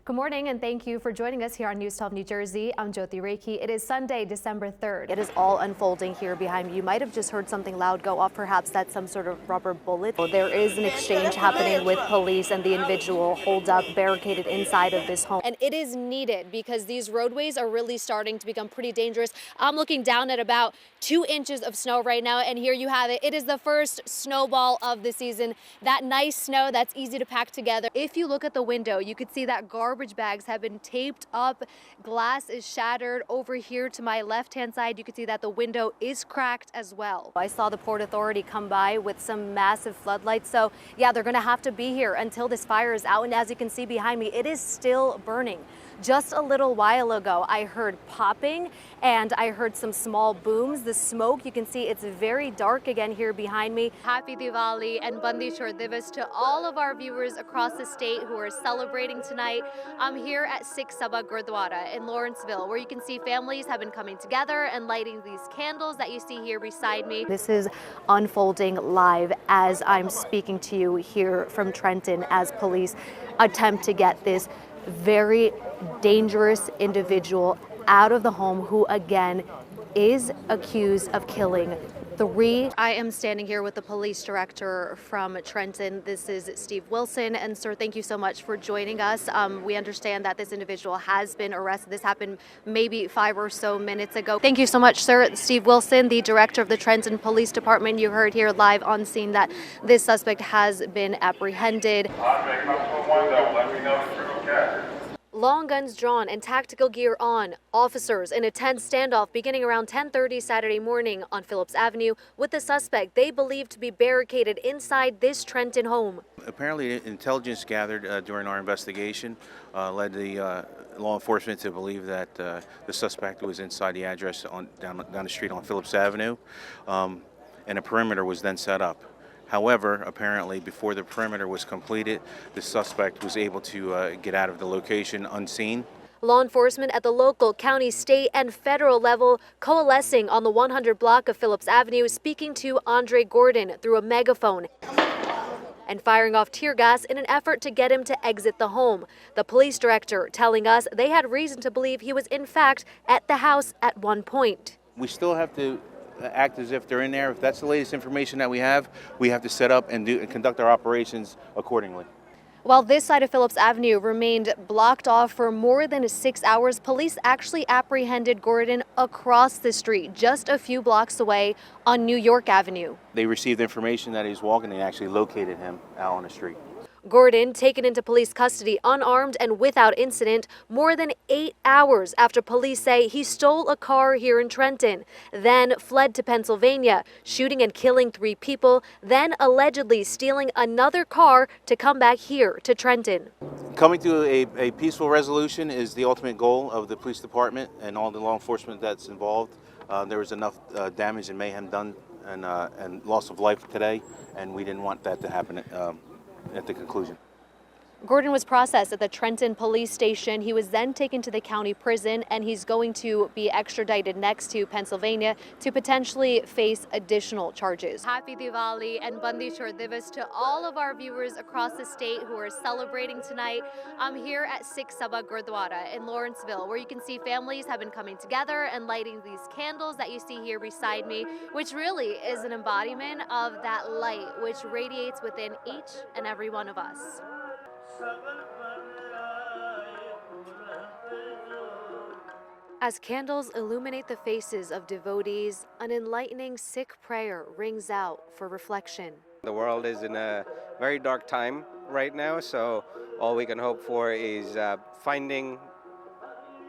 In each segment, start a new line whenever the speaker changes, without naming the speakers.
Good morning and thank you for joining us here on News 12 New Jersey. I'm Joti Rekhi. It is Sunday, December 3rd. It is all unfolding here behind me. You might have just heard something loud go off. Perhaps that's some sort of rubber bullet. There is an exchange happening with police and the individual holed up, barricaded inside of this home. And it is needed because these roadways are really starting to become pretty dangerous. I'm looking down at about 2 inches of snow right now, and here you have it. It is the first snowball of the season. That nice snow that's easy to pack together. If you look at the window, you could see that garbage bags have been taped up. Glass is shattered. Over here to my left-hand side, you can see that the window is cracked as well. I saw the Port Authority come by with some massive floodlights. So yeah, they're gonna have to be here until this fire is out. And as you can see behind me, it is still burning. Just a little while ago, I heard popping and I heard some small booms. The smoke, you can see it's very dark again here behind me. Happy Diwali and Bandi Chhor to all of our viewers across the state who are celebrating tonight. I'm here at Sikh Gurdwara in Lawrenceville, where you can see families have been coming together and lighting these candles that you see here beside me. This is unfolding live as I'm speaking to you here from Trenton as police attempt to get this very dangerous individual out of the home who again is accused of killing 3. I am standing here with the police director from Trenton. This is Steve Wilson. And sir, thank you so much for joining us. We understand that this individual has been arrested. This happened maybe 5 or so minutes ago. Thank you so much, sir. Steve Wilson, the director of the Trenton Police Department. You heard here live on scene that this suspect has been apprehended. Long guns drawn and tactical gear on. Officers in a tense standoff beginning around 10:30 Saturday morning on Phillips Avenue with the suspect they believe to be barricaded inside this Trenton home.
Apparently, intelligence gathered during our investigation led the law enforcement to believe that the suspect was inside the address down the street on Phillips Avenue, and a perimeter was then set up. However, apparently, before the perimeter was completed, the suspect was able to get out of the location unseen.
Law enforcement at the local, county, state, and federal level coalescing on the 100 block of Phillips Avenue, speaking to Andre Gordon through a megaphone and firing off tear gas in an effort to get him to exit the home. The police director telling us they had reason to believe he was in fact at the house at one point.
We still have to act as if they're in there. If that's the latest information that we have to set up and conduct our operations accordingly.
While this side of Phillips Avenue remained blocked off for more than 6 hours, police actually apprehended Gordon across the street, just a few blocks away on New York Avenue.
They received information that he was walking and they actually located him out on the street.
Gordon taken into police custody unarmed and without incident more than 8 hours after police say he stole a car here in Trenton, then fled to Pennsylvania, shooting and killing 3 people, then allegedly stealing another car to come back here to Trenton.
Coming to a peaceful resolution is the ultimate goal of the police department and all the law enforcement that's involved. There was enough damage and mayhem done and loss of life today, and we didn't want that to happen at the conclusion.
Gordon was processed at the Trenton Police Station. He was then taken to the county prison, and he's going to be extradited next to Pennsylvania to potentially face additional charges. Happy Diwali and Bandi Chhor to all of our viewers across the state who are celebrating tonight. I'm here at Sikh Gurdwara in Lawrenceville, where you can see families have been coming together and lighting these candles that you see here beside me, which really is an embodiment of that light which radiates within each and every one of us. As candles illuminate the faces of devotees, an enlightening Sikh prayer rings out for reflection.
The world is in a very dark time right now, so all we can hope for is finding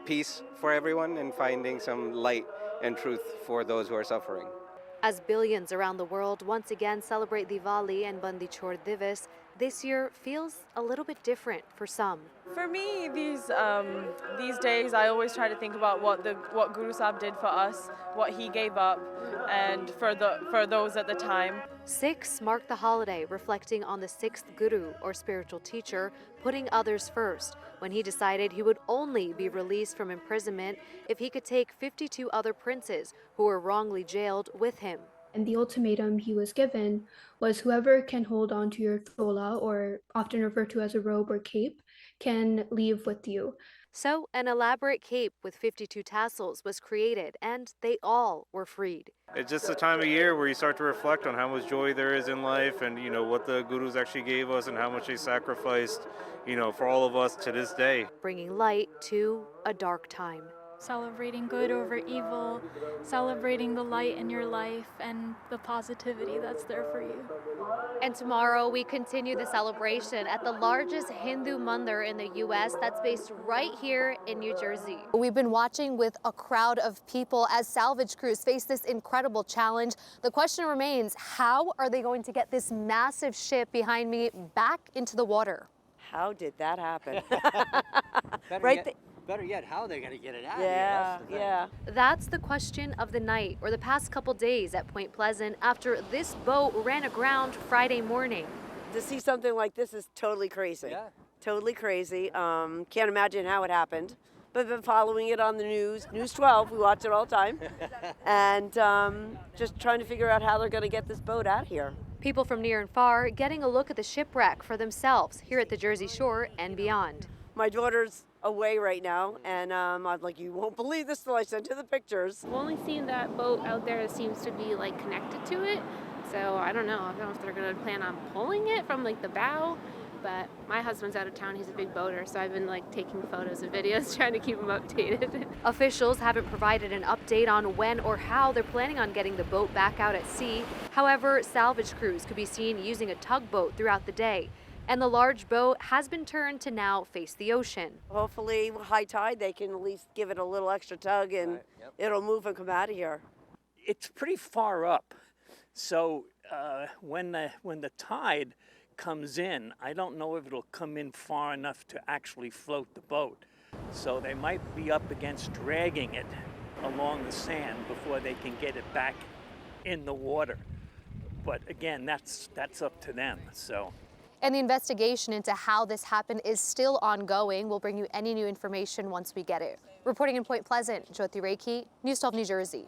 peace for everyone and finding some light and truth for those who are suffering.
As billions around the world once again celebrate Diwali and Bandi Chhor Divas, this year feels a little bit different for some.
For me, these days, I always try to think about what Guru Sahib did for us, what he gave up, and for those at the time.
Sikhs mark the holiday reflecting on the 6th Guru, or spiritual teacher, putting others first, when he decided he would only be released from imprisonment if he could take 52 other princes who were wrongly jailed with him.
And the ultimatum he was given was whoever can hold on to your chola, or often referred to as a robe or cape, can leave with you.
So, an elaborate cape with 52 tassels was created, and they all were freed.
It's just a time of year where you start to reflect on how much joy there is in life and, what the gurus actually gave us and how much they sacrificed, for all of us to this day.
Bringing light to a dark time.
Celebrating good over evil, celebrating the light in your life and the positivity that's there for you.
And tomorrow we continue the celebration at the largest Hindu mandir in the U.S. that's based right here in New Jersey. We've been watching with a crowd of people as salvage crews face this incredible challenge. The question remains, how are they going to get this massive ship behind me back into the water?
How did that happen?
Better yet, how are they going to get it out
Yeah,
of here?
yeah.
That's the question of the night, or the past couple days at Point Pleasant after this boat ran aground Friday morning.
To see something like this is totally crazy.
Yeah.
Totally crazy. Can't imagine how it happened. But I've been following it on the news, News 12, we watch it all the time. And just trying to figure out how they're going to get this boat out here.
People from near and far getting a look at the shipwreck for themselves here at the Jersey Shore and beyond.
My daughter's away right now, and I'm like, you won't believe this till I send you the pictures.
We've only seen that boat out there that seems to be like connected to it. So I don't know if they're gonna plan on pulling it from like the bow, but my husband's out of town, he's a big boater, so I've been like taking photos and videos trying to keep him updated.
Officials haven't provided an update on when or how they're planning on getting the boat back out at sea. However, salvage crews could be seen using a tugboat throughout the day. And the large boat has been turned to now face the ocean.
Hopefully, high tide, they can at least give it a little extra tug and it'll move and come out of here.
It's pretty far up, so when the tide comes in, I don't know if it'll come in far enough to actually float the boat. So they might be up against dragging it along the sand before they can get it back in the water. But again, that's up to them. So.
And the investigation into how this happened is still ongoing. We'll bring you any new information once we get it. Reporting in Point Pleasant, Joti Rekhi, News 12 New Jersey.